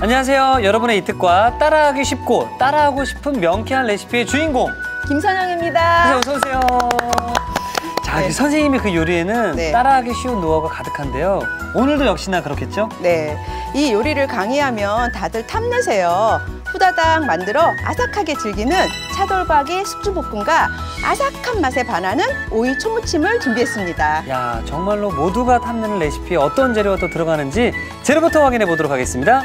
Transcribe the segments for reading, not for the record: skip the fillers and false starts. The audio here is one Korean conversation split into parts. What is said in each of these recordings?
안녕하세요. 여러분의 이특과 따라하기 쉽고 따라하고 싶은 명쾌한 레시피의 주인공 김선영입니다. 어서 오세요. 자, 네. 선생님의 그 요리에는 네. 따라하기 쉬운 노하우가 가득한데요. 오늘도 역시나 그렇겠죠? 네, 이 요리를 강의하면 다들 탐내세요. 후다닥 만들어 아삭하게 즐기는 차돌박이 숙주볶음과 아삭한 맛에 반하는 오이 초무침을 준비했습니다. 야, 정말로 모두가 탐내는 레시피에 어떤 재료가 또 들어가는지 재료부터 확인해 보도록 하겠습니다.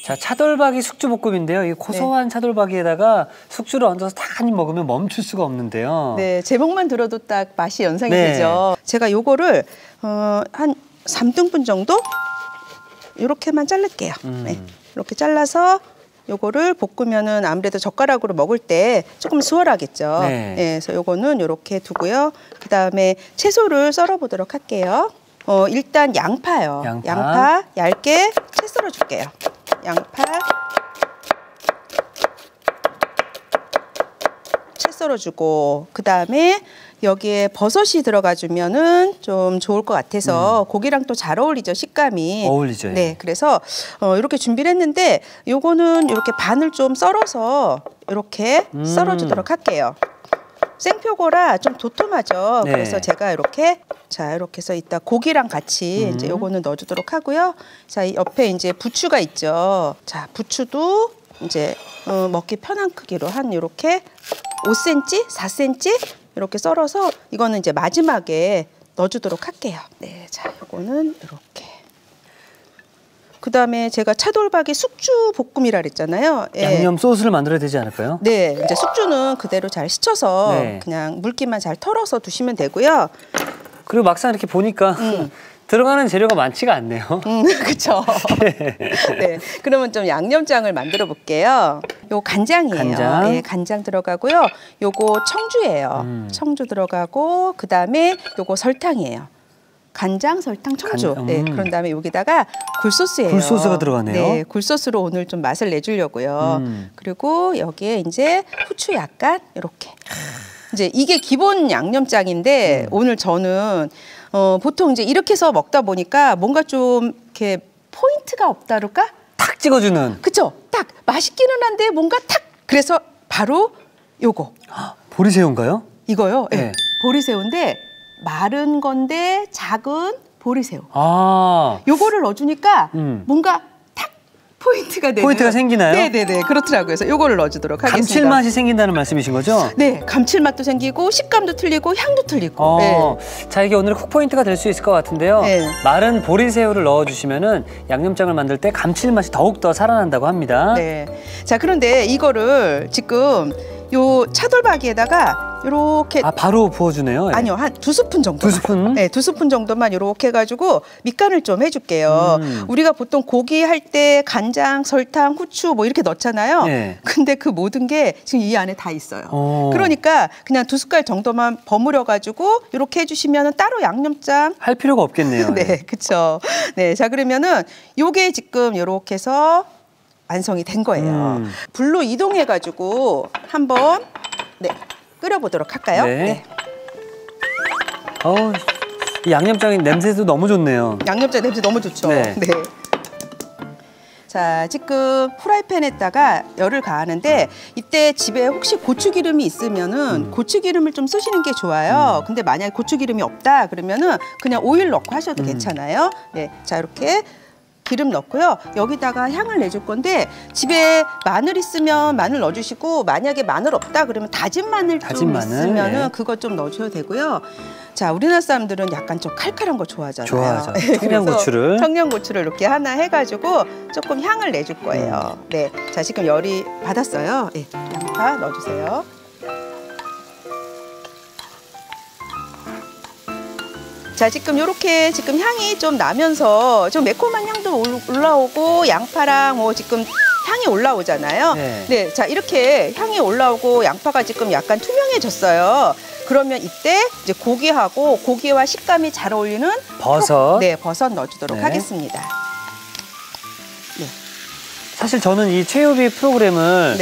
자, 차돌박이 숙주볶음인데요. 이 고소한 네. 차돌박이에다가 숙주를 얹어서 딱 한 입 먹으면 멈출 수가 없는데요. 네, 제목만 들어도 딱 맛이 연상이 네. 되죠. 제가 요거를 한 3등분 정도 이렇게만 자를게요. 네, 이렇게 잘라서 요거를 볶으면은 아무래도 젓가락으로 먹을 때 조금 수월하겠죠. 네. 네, 그래서 요거는 이렇게 두고요. 그다음에 채소를 썰어 보도록 할게요. 일단 양파요. 양파 얇게 채 썰어 줄게요. 양파 채 썰어주고 그다음에 여기에 버섯이 들어가주면은 좀 좋을 것 같아서 고기랑 또 잘 어울리죠. 식감이 어울리죠. 네, 그래서 이렇게 준비를 했는데 요거는 이렇게 반을 좀 썰어서 이렇게 썰어주도록 할게요. 생표고라 좀 도톰하죠. 네. 그래서 제가 이렇게 이렇게 해서 이따 고기랑 같이 이제 요거는 넣어주도록 하고요. 자, 이 옆에 이제 부추가 있죠. 자, 부추도 이제 먹기 편한 크기로 한 이렇게 5cm, 4cm 이렇게 썰어서 이거는 이제 마지막에 넣어주도록 할게요. 네, 자, 요거는 이렇게. 그다음에 제가 차돌박이 숙주 볶음이라 그랬잖아요. 예. 양념 소스를 만들어야 되지 않을까요? 네, 이제 숙주는 그대로 잘 씻어서 네. 그냥 물기만 잘 털어서 두시면 되고요. 그리고 막상 이렇게 보니까 들어가는 재료가 많지가 않네요. 그렇죠. 네, 그러면 좀 양념장을 만들어 볼게요. 요 간장이에요. 간장. 네, 간장 들어가고요. 요거 청주예요. 청주 들어가고 그다음에 요거 설탕이에요. 간장, 설탕, 청주. 네, 그런 다음에 여기다가 굴소스예요. 굴소스가 들어가네요. 네, 굴소스로 오늘 좀 맛을 내주려고요. 그리고 여기에 이제 후추 약간 이렇게. 이제 이게 기본 양념장인데 오늘 저는 보통 이제 이렇게 해서 먹다 보니까 뭔가 좀 이렇게 포인트가 없다 그럴까? 탁 찍어주는. 그쵸? 딱 맛있기는 한데 뭔가 탁. 그래서 바로 요거. 보리새우인가요? 이거요. 네. 네. 보리새우인데. 마른 건데 작은 보리새우. 요거를 넣어주니까 뭔가 탁 포인트가 되는. 포인트가 생기나요? 네네네, 그렇더라고요. 그래서 요거를 넣어주도록 하겠습니다. 감칠맛이 생긴다는 말씀이신 거죠? 네, 감칠맛도 생기고 식감도 틀리고 향도 틀리고. 네. 자, 이게 오늘 쿡 포인트가 될 수 있을 것 같은데요. 네. 마른 보리새우를 넣어주시면은 양념장을 만들 때 감칠맛이 더욱 더 살아난다고 합니다. 네. 자, 그런데 이거를 지금 요 차돌박이에다가 이렇게 바로 부어주네요. 아니요, 한 2스푼 정도. 2스푼? 네, 2스푼 정도만 이렇게 해가지고 밑간을 좀 해줄게요. 우리가 보통 고기 할 때 간장, 설탕, 후추 뭐 이렇게 넣잖아요. 네. 근데 그 모든 게 지금 이 안에 다 있어요. 그러니까 그냥 2숟갈 정도만 버무려가지고 이렇게 해주시면 따로 양념장 할 필요가 없겠네요. 네, 그렇죠. 네, 자 그러면은 요게 지금 이렇게 해서 완성이 된 거예요. 불로 이동해가지고 한번 끓여보도록 할까요? 네. 이 양념장의 냄새도 너무 좋네요. 양념장 냄새 너무 좋죠. 네. 네. 자, 지금 프라이팬에다가 열을 가하는데 이때 집에 혹시 고추기름이 있으면은 고추기름을 좀 쓰시는 게 좋아요. 근데 만약에 고추기름이 없다 그러면은 그냥 오일 넣고 하셔도 괜찮아요. 네, 자 이렇게 기름 넣고요. 여기다가 향을 내줄 건데 집에 마늘 있으면 마늘 넣어주시고 만약에 마늘 없다 그러면 다진 마늘 좀 있으면은 네. 그거 좀 넣어줘도 되고요. 자, 우리나라 사람들은 약간 좀 칼칼한 거 좋아하잖아요. 좋아하죠. 청양고추를. 청양고추를 이렇게 하나 해가지고 조금 향을 내줄 거예요. 네, 자 지금 열이 받았어요. 네, 양파 넣어주세요. 자, 지금 이렇게 지금 향이 좀 나면서 좀 매콤한 향도 올라오고 양파랑 뭐 지금 향이 올라오잖아요. 네, 자 이렇게 향이 올라오고 양파가 지금 약간 투명해졌어요. 그러면 이때 이제 고기와 식감이 잘 어울리는 버섯. 네, 버섯 넣어주도록 하겠습니다. 네. 사실 저는 이 최요비 프로그램을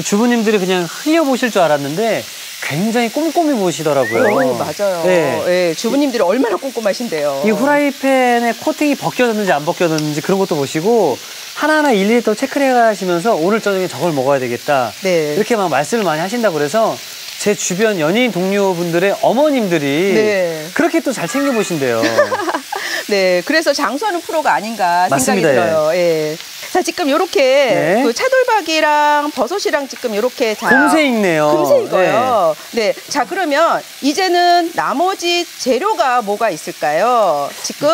주부님들이 그냥 흘려보실 줄 알았는데 굉장히 꼼꼼히 보시더라고요. 오, 맞아요. 네. 네, 주부님들이 얼마나 꼼꼼하신데요. 이 후라이팬에 코팅이 벗겨졌는지 안 벗겨졌는지 그런 것도 보시고 하나하나 일일이 또 체크를 하시면서 오늘 저녁에 저걸 먹어야 되겠다. 이렇게 막 말씀을 많이 하신다고 그래서 제 주변 연예인 동료분들의 어머님들이 그렇게 또 잘 챙겨보신대요. 네, 그래서 장수하는 프로가 아닌가 생각이 맞습니다. 들어요. 예. 자, 지금 이렇게 그 차돌박이랑 버섯이랑 지금 이렇게 금세 익네요. 금세 익어요. 네. 자, 그러면 이제는 나머지 재료가 뭐가 있을까요? 지금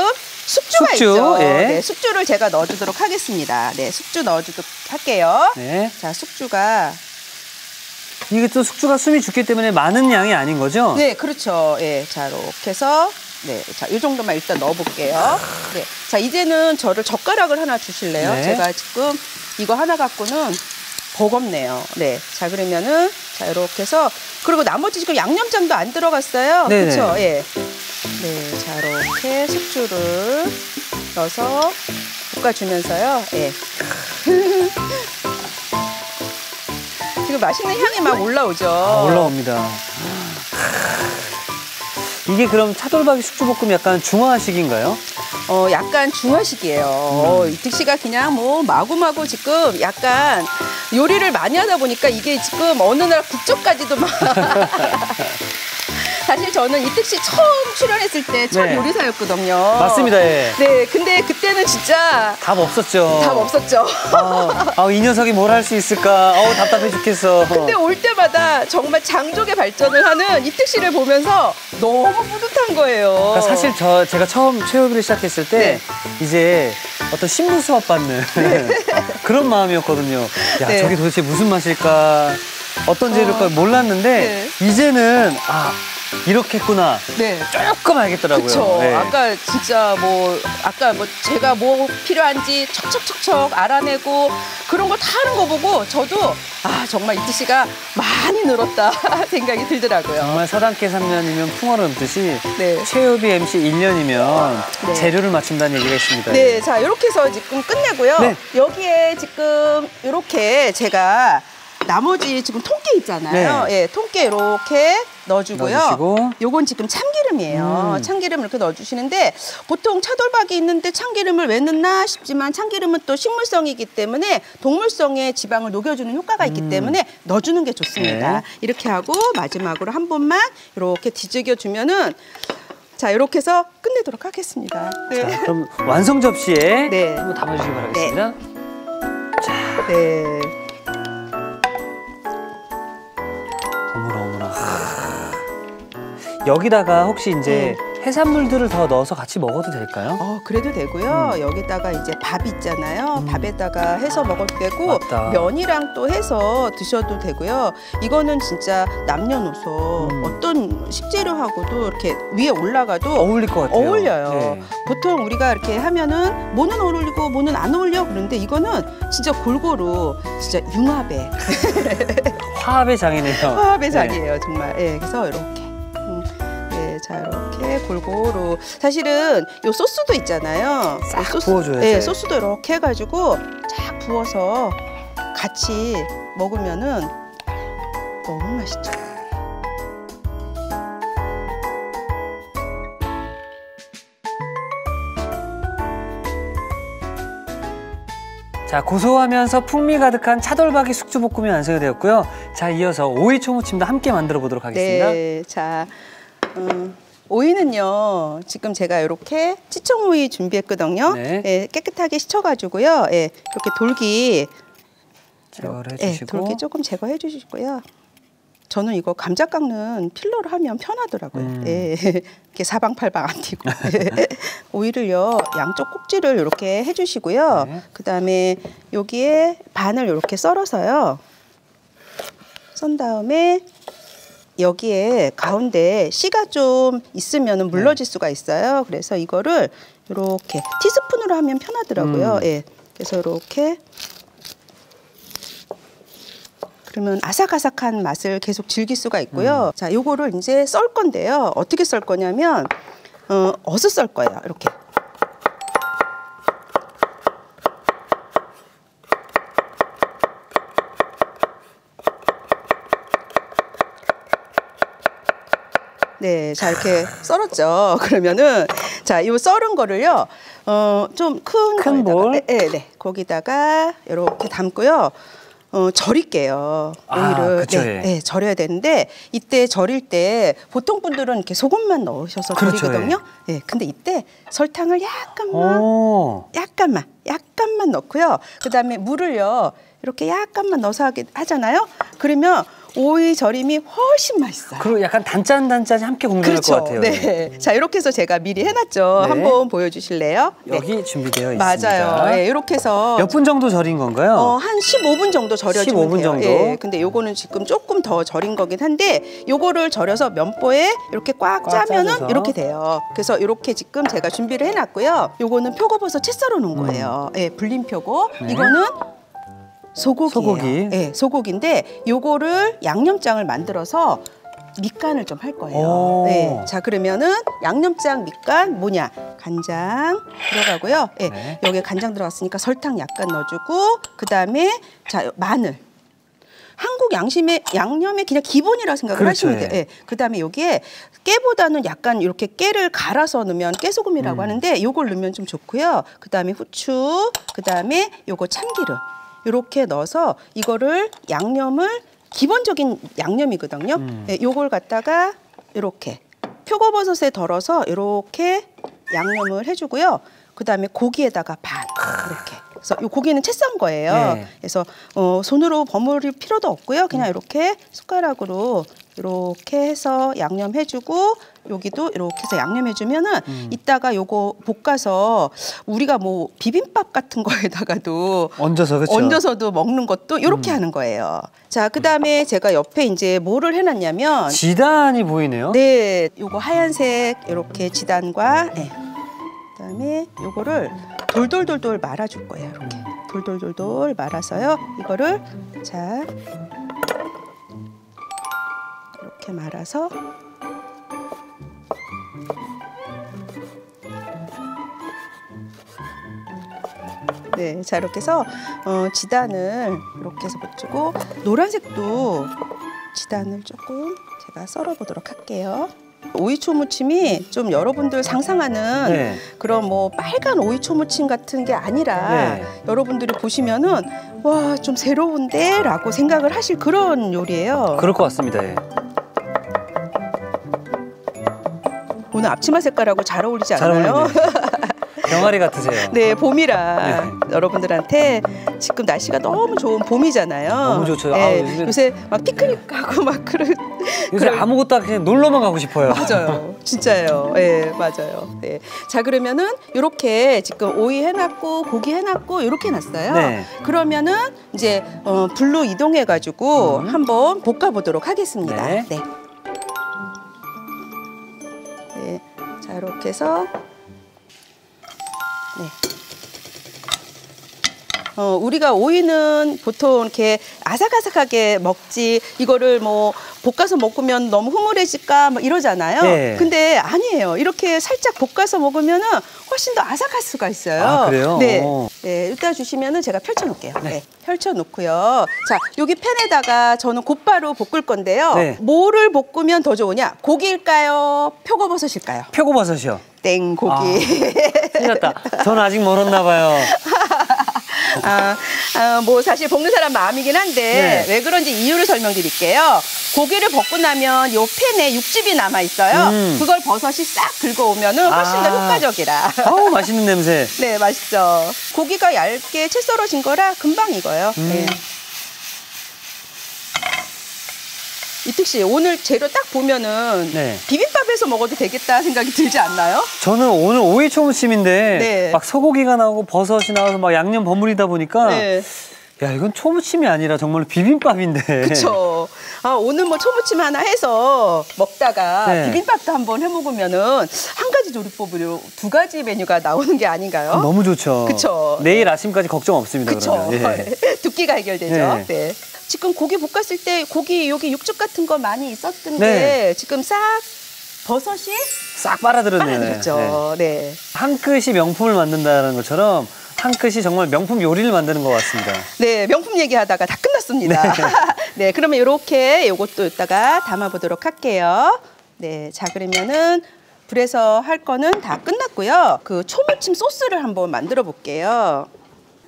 숙주가 있죠. 네, 숙주를 제가 넣어주도록 하겠습니다. 네, 숙주 넣어주도록 할게요. 네. 자, 숙주가 이게 또 숙주가 숨이 죽기 때문에 많은 양이 아닌 거죠? 네, 그렇죠. 예, 자, 이렇게 해서 네, 자, 이 정도만 일단 넣어볼게요. 네, 자, 이제는 저를 젓가락을 하나 주실래요? 제가 지금 이거 하나 갖고는 버겁네요. 네, 자, 그러면은 자, 이렇게 해서 그리고 나머지 지금 양념장도 안 들어갔어요. 그렇죠? 예. 네, 자, 이렇게 숙주를 넣어서 볶아주면서요. 예. 지금 맛있는 향이 막 올라오죠. 올라옵니다. 이게 그럼 차돌박이 숙주볶음 약간 중화식인가요? 약간 중화식이에요. 이특 씨가 그냥 뭐 마구마구 지금 약간 요리를 많이 하다 보니까 이게 지금 어느 나라 국적까지도 막 사실 저는 이특 씨 처음 출연했을 때 첫 요리사였거든요. 맞습니다. 예. 네, 근데 그때는 진짜 답 없었죠. 답 없었죠. 이 녀석이 뭘 할 수 있을까? 답답해 죽겠어. 근데 올 때마다 정말 장족의 발전을 하는 이특 씨를 보면서 너무 뿌듯한 거예요. 그러니까 사실 제가 처음 최요비를 시작했을 때 이제 어떤 신부 수업 받는 그런 마음이었거든요. 야, 저게 도대체 무슨 맛일까? 어떤 재료일까 몰랐는데 이제는 이렇게 했구나. 조금 알겠더라고요. 그렇죠. 아까 진짜 아까 제가 뭐 필요한지 척척척척 알아내고 그런 거 다 하는 거 보고 저도 정말 이특 씨가 많이 늘었다 생각이 들더라고요. 정말 서당계 3년이면 풍어를 읊듯이 최요비 MC 1년이면 재료를 맞춘다는 얘기가 있습니다. 네, 자 이렇게 해서 지금 끝내고요. 여기에 지금 이렇게 제가 나머지 지금 통깨 있잖아요. 통깨 이렇게 넣어주고요. 요건 지금 참기름이에요. 참기름 이렇게 넣어주시는데 보통 차돌박이 있는데 참기름을 왜 넣나 싶지만 참기름은 또 식물성이기 때문에 동물성의 지방을 녹여주는 효과가 있기 때문에 넣어주는 게 좋습니다. 이렇게 하고 마지막으로 한 번만 이렇게 뒤죽여주면은 자, 이렇게 해서 끝내도록 하겠습니다. 자, 그럼 완성 접시에 한번 담아주시기 바라겠습니다. 자. 어머나. 여기다가 혹시 이제 해산물들을 더 넣어서 같이 먹어도 될까요? 그래도 되고요. 여기다가 이제 밥 있잖아요. 밥에다가 해서 먹어도 되고 맞다. 면이랑 또 해서 드셔도 되고요. 이거는 진짜 남녀노소 어떤 식재료하고도 이렇게 위에 올라가도 어울릴 것 같아요. 어울려요. 네. 보통 우리가 이렇게 하면은 뭐는 어울리고 뭐는 안 어울려 그러는데 이거는 진짜 골고루 진짜 융합의 화합의 장이네요. 화합의 장이에요, 정말. 예, 그래서 이렇게. 자, 이렇게 골고루. 사실은 요 소스도 있잖아요. 싹 소스, 부어줘야 네, 돼. 소스도 이렇게 해가지고 쫙 부어서 같이 먹으면은 너무 맛있죠. 자, 고소하면서 풍미 가득한 차돌박이 숙주볶음이 완성이 되었고요. 자, 이어서 오이 초무침도 함께 만들어 보도록 하겠습니다. 네, 자, 오이는요. 지금 제가 이렇게 찌청오이 준비했거든요. 네. 네, 깨끗하게 씻어가지고요. 예, 이렇게 돌기 제거를 예, 해주시고. 돌기 조금 제거해 주시고요. 저는 이거 감자 깎는 필러로 하면 편하더라고요. 예, 이렇게 사방팔방 안 튀고. 오이를요, 양쪽 꼭지를 이렇게 해주시고요. 네. 그다음에 여기에 반을 이렇게 썰어서요. 썬 다음에 여기에 가운데 씨가 좀 있으면 물러질 수가 있어요. 그래서 이거를 이렇게 티스푼으로 하면 편하더라고요. 예, 그래서 이렇게. 그러면 아삭아삭한 맛을 계속 즐길 수가 있고요. 자, 요거를 이제 썰 건데요. 어떻게 썰 거냐면 어슷 썰 거예요. 이렇게. 네, 자 이렇게 썰었죠. 그러면은 자, 요 썰은 거를요, 좀 큰 볼, 네, 거기다가 이렇게 담고요. 절일게요. 오이를. 그쵸, 네, 네, 절여야 되는데 이때 절일 때 보통 분들은 이렇게 소금만 넣으셔서 그렇죠, 절이거든요. 네, 근데 이때 설탕을 약간만 넣고요. 그다음에 물을요 이렇게 약간만 넣어서 하잖아요. 그러면 오이 절임이 훨씬 맛있어요. 그리고 약간 단짠단짠이 함께 공존할 그렇죠. 것 같아요. 네. 자, 이렇게 해서 제가 미리 해놨죠. 네. 한번 보여주실래요? 여기 네. 준비되어 있습니다. 맞아요. 네, 이렇게 해서 몇 분 정도 절인 건가요? 한 15분 정도 절여주면 15분 돼요. 정도? 예, 근데 요거는 지금 조금 더 절인 거긴 한데 요거를 절여서 면보에 이렇게 꽉 짜면은 짜줘서. 이렇게 돼요. 그래서 이렇게 지금 제가 준비를 해놨고요. 요거는 표고버섯 채 썰어 놓은 거예요. 예, 불린 표고. 네. 이거는 소고기예요. 소고기. 네, 소고기인데 요거를 양념장을 만들어서 밑간을 좀 할 거예요. 오. 네, 자 그러면은 양념장 밑간 뭐냐? 간장 들어가고요. 네, 네. 여기에 간장 들어갔으니까 설탕 약간 넣어주고 그 다음에 자 마늘. 한국 양념의 그냥 기본이라 생각을 그렇죠, 하시면 돼요. 예. 네, 그 다음에 여기에 깨보다는 약간 이렇게 깨를 갈아서 넣으면 깨소금이라고 하는데 요걸 넣으면 좀 좋고요. 그 다음에 후추, 그 다음에 요거 참기름. 이렇게 넣어서 이거를 양념을 기본적인 양념이거든요. 네, 요걸 갖다가 이렇게 표고버섯에 덜어서 이렇게 양념을 해주고요. 그 다음에 고기에다가 반 이렇게. 그래서 이 고기는 채 썬 거예요. 네. 그래서 손으로 버무릴 필요도 없고요. 그냥 이렇게 숟가락으로 이렇게 해서 양념해주고 여기도 이렇게 해서 양념해주면은 이따가 요거 볶아서 우리가 뭐 비빔밥 같은 거에다가도 얹어서 그렇죠. 얹어서도 먹는 것도 이렇게 하는 거예요. 자, 그다음에 제가 옆에 이제 뭐를 해놨냐면 지단이 보이네요. 네, 요거 하얀색 이렇게 지단과 네. 그다음에 요거를 돌돌돌돌 말아줄 거예요. 이렇게 돌돌돌돌 말아서요. 이거를 자 이렇게 말아서 네, 자 이렇게 해서 지단을 이렇게 해서 붙이고 노란색도 지단을 조금 제가 썰어 보도록 할게요. 오이초무침이 좀 여러분들 상상하는 네. 그런 뭐 빨간 오이초무침 같은 게 아니라 네. 여러분들이 보시면은 와, 좀 새로운데? 라고 생각을 하실 그런 요리예요. 그럴 것 같습니다. 예. 오늘 앞치마 색깔하고 잘 어울리지 잘 않아요? 어울리네요. 병아리 같으세요. 네, 봄이라. 네. 여러분들한테 지금 날씨가 너무 좋은 봄이잖아요. 너무 좋죠. 네, 요즘에... 요새 막 피크닉 가고 막 요새 아무것도 안 그냥 놀러만 가고 싶어요. 맞아요. 진짜예요. 네, 맞아요. 네. 자, 그러면은 이렇게 지금 오이 해놨고 고기 해놨고 이렇게 해놨어요. 네. 그러면은 이제 불로 이동해가지고 한번 볶아보도록 하겠습니다. 네. 네. 네. 자, 이렇게 해서 네. 우리가 오이는 보통 이렇게 아삭아삭하게 먹지 이거를 뭐 볶아서 먹으면 너무 흐물해질까 뭐 이러잖아요. 네. 근데 아니에요. 이렇게 살짝 볶아서 먹으면은 훨씬 더 아삭할 수가 있어요. 아, 그래요? 네. 네, 일단 주시면은 제가 펼쳐 놓을게요. 네. 네. 펼쳐 놓고요. 자, 여기 팬에다가 저는 곧바로 볶을 건데요. 네. 뭐를 볶으면 더 좋으냐? 고기일까요? 표고버섯일까요? 표고버섯이요. 땡, 고기. 틀렸다. 저는 아직 멀었나 봐요. 뭐 사실 볶는 사람 마음이긴 한데 네. 왜 그런지 이유를 설명드릴게요. 고기를 볶고 나면 요 팬에 육즙이 남아 있어요. 그걸 버섯이 싹 긁어오면은 훨씬 더 효과적이라. 아우, 맛있는 냄새. 네, 맛있죠. 고기가 얇게 채 썰어진 거라 금방 익어요. 네. 이특 씨, 오늘 재료 딱 보면은 네. 비빔밥에서 먹어도 되겠다 생각이 들지 않나요? 저는 오늘 오이 초무침인데 네. 막 소고기가 나오고 버섯이 나와서 막 양념 버무리다 보니까 네. 야, 이건 초무침이 아니라 정말 비빔밥인데. 그렇죠. 오늘 뭐 초무침 하나 해서 먹다가 네. 비빔밥도 한번 해먹으면은 한 가지 조리법으로 두 가지 메뉴가 나오는 게 아닌가요? 너무 좋죠. 그쵸. 내일 아침까지 걱정 없습니다. 그렇죠. 그러면. 예. 두 끼가 해결되죠. 네. 네. 지금 고기 볶았을 때 고기 여기 육즙 같은 거 많이 있었던데 네. 지금 싹 버섯이 싹 빨아들었네요. 빨아들었죠. 네. 한 끗이 명품을 만든다는 것처럼 한 끗이 정말 명품 요리를 만드는 것 같습니다. 네, 명품 얘기하다가 다 끝났습니다. 네, 그러면 이렇게 요것도 이따가 담아보도록 할게요. 네, 자 그러면은 불에서 할 거는 다 끝났고요. 그 초무침 소스를 한번 만들어 볼게요.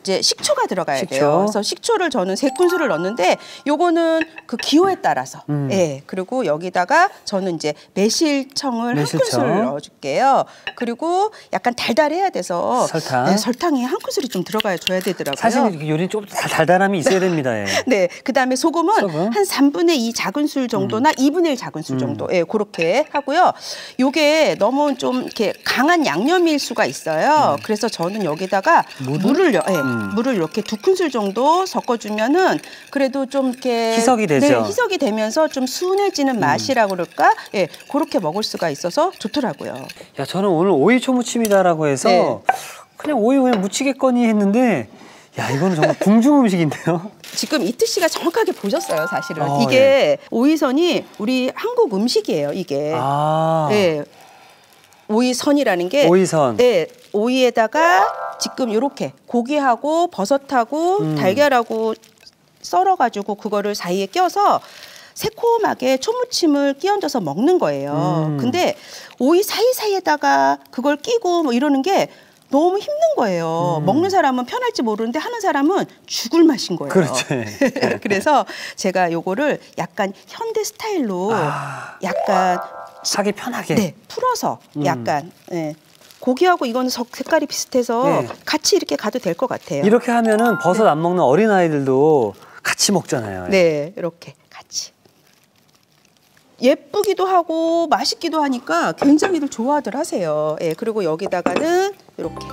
이제 식초가 들어가야 돼요. 그래서 식초를 저는 3큰술을 넣는데 요거는 그 기호에 따라서. 예. 그리고 여기다가 저는 이제 매실청을 매실청. 1큰술 넣어줄게요. 그리고 약간 달달해야 돼서 설탕. 네, 설탕이 1큰술이 좀 들어가야 줘야 되더라고요. 사실 요리는 좀 달달함이 있어야 됩니다. 예. 네, 그다음에 소금은 소금? 한 3분의 2 작은술 정도나 2분의 1 작은술 정도, 예, 그렇게 하고요. 요게 너무 좀 이렇게 강한 양념일 수가 있어요. 그래서 저는 여기다가 물을요, 예, 물을 이렇게 2큰술 정도 섞어주면은 그래도 좀 이렇게 희석이 되죠. 네, 희석이 되면서 좀 순해지는 맛이라고 그럴까, 예, 그렇게 먹을 수가 있어서 좋더라고요. 야, 저는 오늘 오이 초무침이다라고 해서 네. 그냥 오이 그냥 무치겠거니 했는데 야, 이거는 정말 궁중 음식인데요. 지금 이특 씨가 정확하게 보셨어요, 사실은. 이게 예. 오이선이 우리 한국 음식이에요, 이게. 아, 네. 오이선이라는 게 오이선. 네, 오이에다가 지금 이렇게 고기하고 버섯하고 달걀하고 썰어가지고 그거를 사이에 껴서 새콤하게 초무침을 끼얹어서 먹는 거예요. 근데 오이 사이사이에다가 그걸 끼고 뭐 이러는 게 너무 힘든 거예요. 먹는 사람은 편할지 모르는데 하는 사람은 죽을 맛인 거예요. 그렇죠. 그래서 제가 요거를 약간 현대 스타일로 약간 하기 편하게. 네, 풀어서 약간 예. 고기하고 이거는 색깔이 비슷해서 네. 같이 이렇게 가도 될 것 같아요. 이렇게 하면은 버섯 안 먹는 어린아이들도 같이 먹잖아요. 네, 이렇게 같이. 예쁘기도 하고 맛있기도 하니까 굉장히들 좋아들 하세요. 예, 그리고 여기다가는 이렇게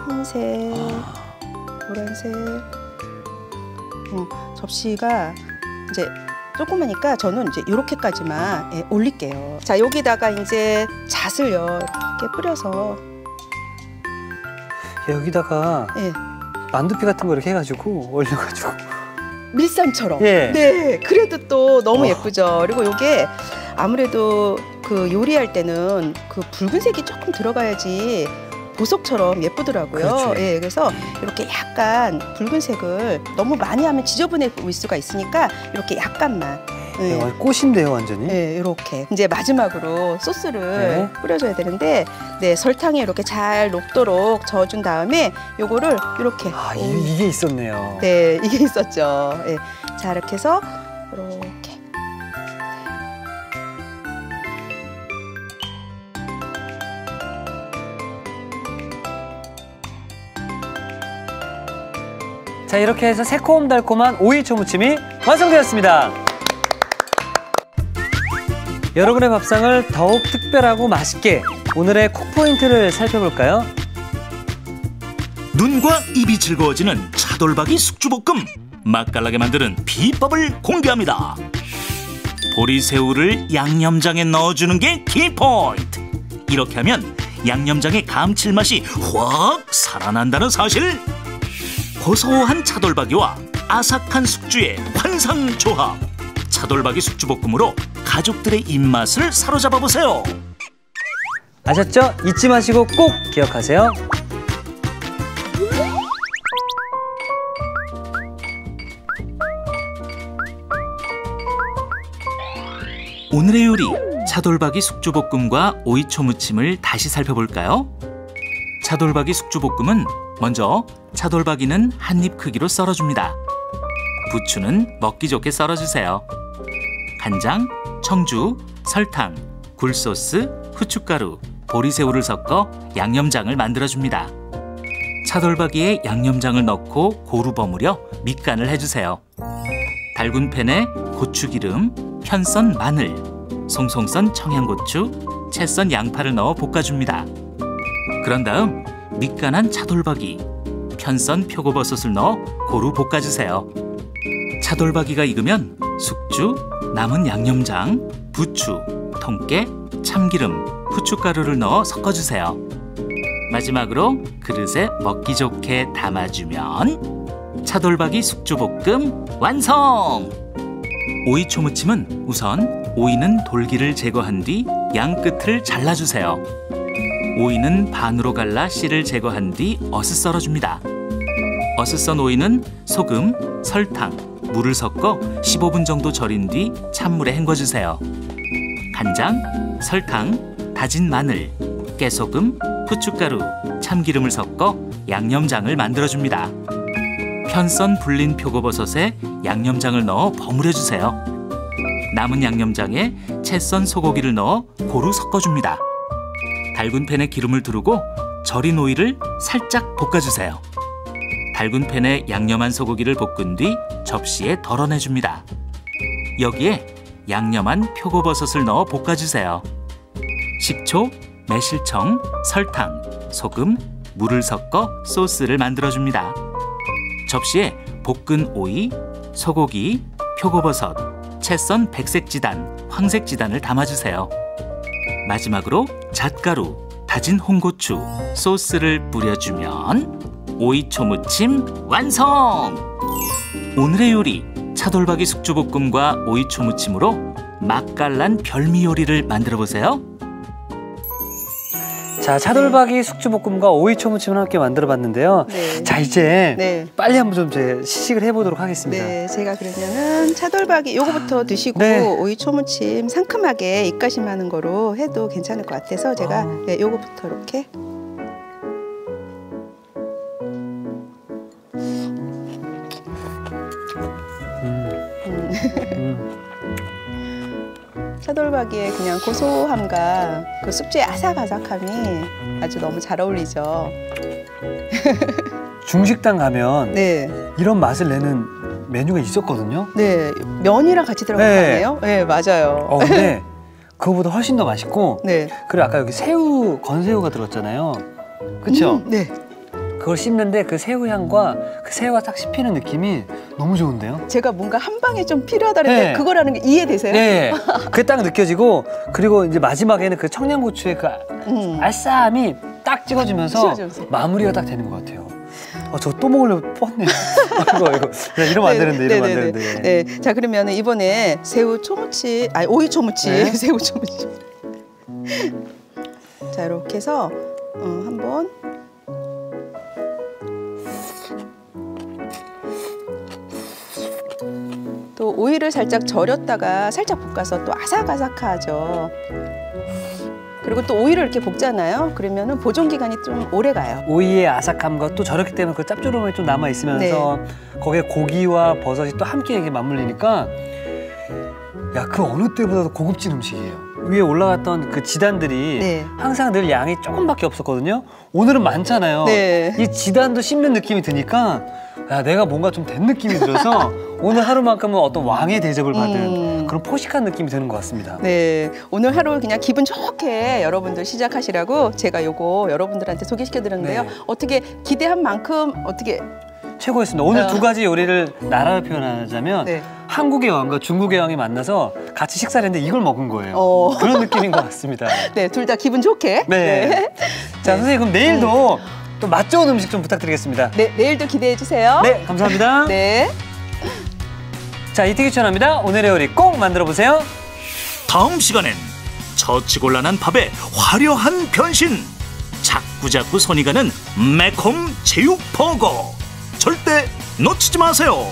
흰색, 노란색 접시가 이제 조그마니까 저는 이제 이렇게까지만 예, 올릴게요. 자, 여기다가 이제 잣을요 이렇게 뿌려서 여기다가 예, 만두피 같은 거 이렇게 해가지고 올려가지고. 밀산처럼. 예. 네, 그래도 또 너무 예쁘죠. 그리고 이게 아무래도 그 요리할 때는 그 붉은색이 조금 들어가야지 보석처럼 예쁘더라고요. 그렇죠. 예, 그래서 이렇게 약간 붉은색을 너무 많이 하면 지저분해 보일 수가 있으니까 이렇게 약간만. 네, 예. 꽃인데요, 완전히. 네, 이렇게 이제 마지막으로 소스를 네. 뿌려줘야 되는데, 네, 설탕에 이렇게 잘 녹도록 저어준 다음에 요거를 이렇게. 아, 이게 있었네요. 네, 이게 있었죠. 네. 자, 이렇게 해서 이렇게. 자, 이렇게 해서 새콤달콤한 오이 초무침이 완성되었습니다. 여러분의 밥상을 더욱 특별하고 맛있게 오늘의 콕 포인트를 살펴볼까요? 눈과 입이 즐거워지는 차돌박이 숙주볶음. 맛깔나게 만드는 비법을 공개합니다. 보리새우를 양념장에 넣어주는 게 키포인트. 이렇게 하면 양념장의 감칠맛이 확 살아난다는 사실. 고소한 차돌박이와 아삭한 숙주의 환상조합. 차돌박이 숙주볶음으로 가족들의 입맛을 사로잡아 보세요. 아셨죠? 잊지 마시고 꼭 기억하세요. 오늘의 요리, 차돌박이 숙주볶음과 오이초무침을 다시 살펴볼까요? 차돌박이 숙주볶음은 먼저 차돌박이는 한입 크기로 썰어줍니다. 부추는 먹기 좋게 썰어주세요. 간장, 청주, 설탕, 굴소스, 후춧가루, 보리새우를 섞어 양념장을 만들어줍니다. 차돌박이에 양념장을 넣고 고루 버무려 밑간을 해주세요. 달군 팬에 고추기름, 편썬 마늘, 송송 썬 청양고추, 채 썬 양파를 넣어 볶아줍니다. 그런 다음 밑간한 차돌박이, 편썬 표고버섯을 넣어 고루 볶아주세요. 차돌박이가 익으면 숙주, 남은 양념장, 부추, 통깨, 참기름, 후춧가루를 넣어 섞어주세요. 마지막으로 그릇에 먹기 좋게 담아주면 차돌박이 숙주볶음 완성! 오이초무침은 우선 오이는 돌기를 제거한 뒤 양 끝을 잘라주세요. 오이는 반으로 갈라 씨를 제거한 뒤 어슷 썰어줍니다. 어슷 썬 오이는 소금, 설탕, 물을 섞어 15분 정도 절인 뒤 찬물에 헹궈주세요. 간장, 설탕, 다진 마늘, 깨소금, 후춧가루, 참기름을 섞어 양념장을 만들어줍니다. 편썬 불린 표고버섯에 양념장을 넣어 버무려주세요. 남은 양념장에 채 썬 소고기를 넣어 고루 섞어줍니다. 달군 팬에 기름을 두르고 절인 오이를 살짝 볶아주세요. 달군 팬에 양념한 소고기를 볶은 뒤 접시에 덜어내줍니다. 여기에 양념한 표고버섯을 넣어 볶아주세요. 식초, 매실청, 설탕, 소금, 물을 섞어 소스를 만들어줍니다. 접시에 볶은 오이, 소고기, 표고버섯, 채 썬 백색지단, 황색지단을 담아주세요. 마지막으로 잣가루, 다진 홍고추, 소스를 뿌려주면 오이초무침 완성! 오늘의 요리, 차돌박이 숙주볶음과 오이초무침으로 맛깔난 별미 요리를 만들어보세요. 자, 차돌박이 숙주볶음과 오이초무침을 함께 만들어봤는데요. 네. 자, 이제 네. 빨리 한번 좀 시식을 해보도록 하겠습니다. 네, 제가 그러면은 차돌박이 요거부터 드시고 네. 오이초무침 상큼하게 입가심하는 거로 해도 괜찮을 것 같아서 제가 네, 요거부터 이렇게 차돌박이의 그냥 고소함과 그 숙주의 아삭아삭함이 아주 너무 잘 어울리죠. 중식당 가면 네, 이런 맛을 내는 메뉴가 있었거든요. 네 면이랑 같이 들어간 거 아니에요? 네, 맞아요. 근데 그거보다 훨씬 더 맛있고 네, 그리고 아까 여기 새우, 건새우가 들었잖아요. 그쵸? 네. 그걸 씹는데 그 새우 향과 그 새우가 딱 씹히는 느낌이 너무 좋은데요? 제가 뭔가 한 방에 좀 필요하다는데 네. 그거라는 게 이해되세요? 네, 그게 딱 느껴지고 그리고 이제 마지막에는 그 청양고추의 그 알싸함이 딱 찍어주면서 마무리가 딱 되는 것 같아요. 저 또 먹으려고 뻗네요. 아이고. 이러면 안 되는데, 이러면 안 되는데. 네, 자 그러면 이번에 새우 초무침, 아니 오이 초무침, 네? 새우 초무침. 자 이렇게 해서 한번. 또 오이를 살짝 절였다가 살짝 볶아서 또 아삭아삭하죠. 그리고 또 오이를 이렇게 볶잖아요. 그러면은 보존 기간이 좀 오래 가요. 오이의 아삭함과 또 저렇기 때문에 그 짭조름함이 좀 남아 있으면서 거기에 고기와 버섯이 또 함께 이렇게 맞물리니까 야, 그 어느 때보다도 고급진 음식이에요. 위에 올라갔던 그 지단들이 항상 늘 양이 조금밖에 없었거든요. 오늘은 많잖아요. 이 지단도 씹는 느낌이 드니까 야, 내가 뭔가 좀 된 느낌이 들어서 오늘 하루만큼은 어떤 왕의 대접을 받은 그런 포식한 느낌이 드는 것 같습니다. 네, 오늘 하루 그냥 기분 좋게 여러분들 시작하시라고 제가 요거 여러분들한테 소개시켜드렸는데요. 네. 어떻게 기대한 만큼 어떻게 최고였습니다. 오늘 두 가지 요리를 나라로 표현하자면 네. 한국의 왕과 중국의 왕이 만나서 같이 식사를 했는데 이걸 먹은 거예요. 그런 느낌인 것 같습니다. 네, 둘 다 기분 좋게. 네. 자, 선생님 그럼 내일도 또 맛 좋은 음식 좀 부탁드리겠습니다. 네, 내일도 기대해 주세요. 네, 감사합니다. 네. 자, 이태기 추천합니다. 오늘의 요리 꼭 만들어 보세요. 다음 시간엔 처치곤란한 밥의 화려한 변신. 자꾸자꾸 손이 가는 매콤 제육버거. 절대 놓치지 마세요.